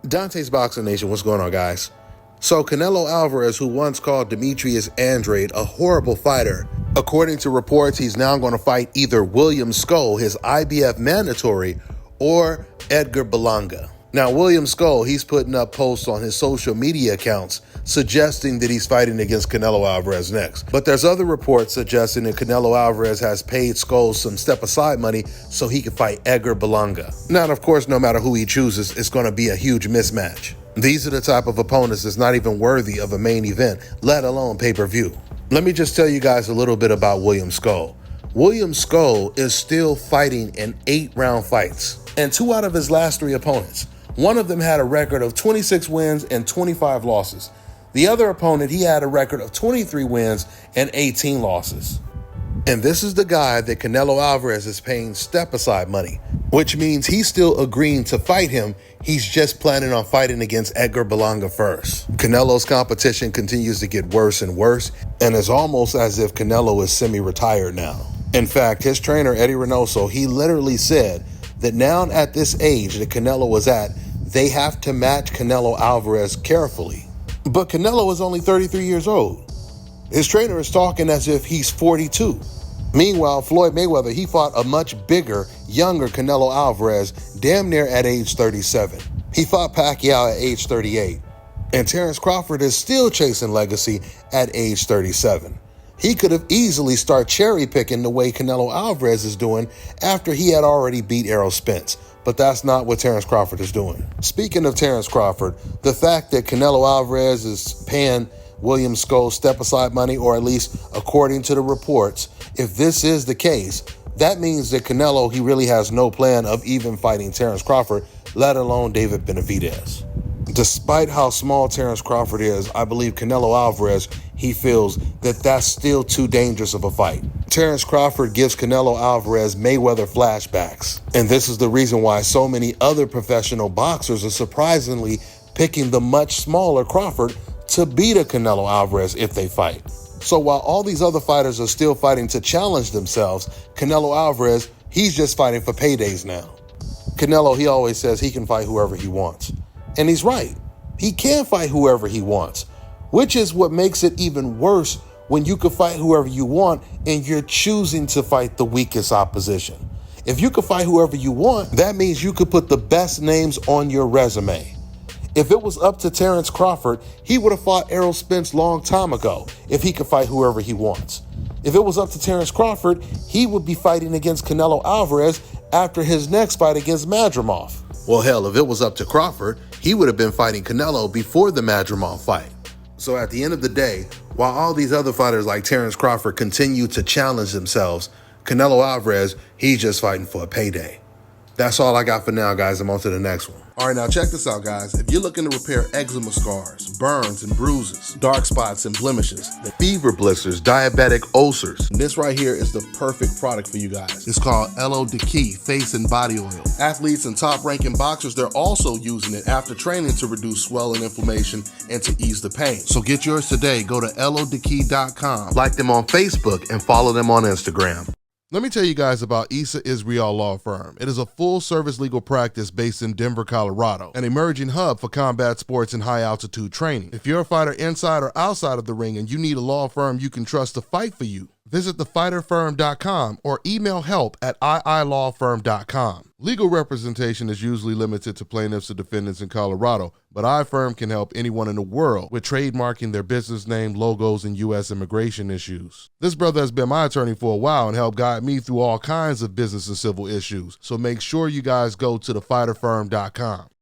Dante's Boxing Nation, what's going on, guys? So Canelo Alvarez, who once called Demetrius Andrade a horrible fighter, according to reports, he's now going to fight either William Scull, his IBF mandatory, or Edgar Berlanga. Now, William Scull, he's putting up posts on his social media accounts suggesting that he's fighting against Canelo Alvarez next. But there's other reports suggesting that Canelo Alvarez has paid Scull some step-aside money so he can fight Edgar Berlanga. Now, of course, no matter who he chooses, it's going to be a huge mismatch. These are the type of opponents that's not even worthy of a main event, let alone pay-per-view. Let me just tell you guys a little bit about William Scull. William Scull is still fighting in 8-round fights, and 2 out of his last 3 opponents. One of them had a record of 26 wins and 25 losses. The other opponent, he had a record of 23 wins and 18 losses. And this is the guy that Canelo Alvarez is paying step-aside money, which means he's still agreeing to fight him. He's just planning on fighting against Edgar Berlanga first. Canelo's competition continues to get worse and worse, and it's almost as if Canelo is semi-retired now. In fact, his trainer, Eddie Reynoso, he literally said that now at this age that Canelo was at, they have to match Canelo Alvarez carefully. But Canelo is only 33 years old. His trainer is talking as if he's 42. Meanwhile, Floyd Mayweather, he fought a much bigger, younger Canelo Alvarez damn near at age 37. He fought Pacquiao at age 38. And Terrence Crawford is still chasing legacy at age 37. He could have easily started cherry-picking the way Canelo Alvarez is doing after he had already beat Errol Spence. But that's not what Terrence Crawford is doing. Speaking of Terrence Crawford, the fact that Canelo Alvarez is paying William Scull step-aside money, or at least according to the reports, if this is the case, that means that Canelo, he really has no plan of even fighting Terrence Crawford, let alone David Benavidez. Despite how small Terrence Crawford is, I believe Canelo Alvarez, he feels that that's still too dangerous of a fight. Terrence Crawford gives Canelo Alvarez Mayweather flashbacks. And this is the reason why so many other professional boxers are surprisingly picking the much smaller Crawford to beat a Canelo Alvarez if they fight. So while all these other fighters are still fighting to challenge themselves, Canelo Alvarez, he's just fighting for paydays now. Canelo, he always says he can fight whoever he wants. And he's right. He can fight whoever he wants, which is what makes it even worse when you can fight whoever you want and you're choosing to fight the weakest opposition. If you can fight whoever you want, that means you could put the best names on your resume. If it was up to Terrence Crawford, he would have fought Errol Spence long time ago if he could fight whoever he wants. If it was up to Terrence Crawford, he would be fighting against Canelo Alvarez after his next fight against Madrimov. Well, hell, if it was up to Crawford, he would have been fighting Canelo before the Madrimov fight. So at the end of the day, while all these other fighters like Terrence Crawford continue to challenge themselves, Canelo Alvarez, he's just fighting for a payday. That's all I got for now, guys. I'm on to the next one. All right, now check this out, guys. If you're looking to repair eczema scars, burns and bruises, dark spots and blemishes, fever blisters, diabetic ulcers, this right here is the perfect product for you guys. It's called Elo-Diki Face and Body Oil. Athletes and top-ranking boxers, they're also using it after training to reduce swelling, inflammation, and to ease the pain. So get yours today. Go to elodiki.com, like them on Facebook, and follow them on Instagram. Let me tell you guys about Issa Israel Law Firm. It is a full-service legal practice based in Denver, Colorado, an emerging hub for combat sports and high-altitude training. If you're a fighter inside or outside of the ring and you need a law firm you can trust to fight for you, visit thefighterfirm.com or email help@iilawfirm.com. Legal representation is usually limited to plaintiffs or defendants in Colorado, but iFirm can help anyone in the world with trademarking their business name, logos, and U.S. immigration issues. This brother has been my attorney for a while and helped guide me through all kinds of business and civil issues, so make sure you guys go to thefighterfirm.com.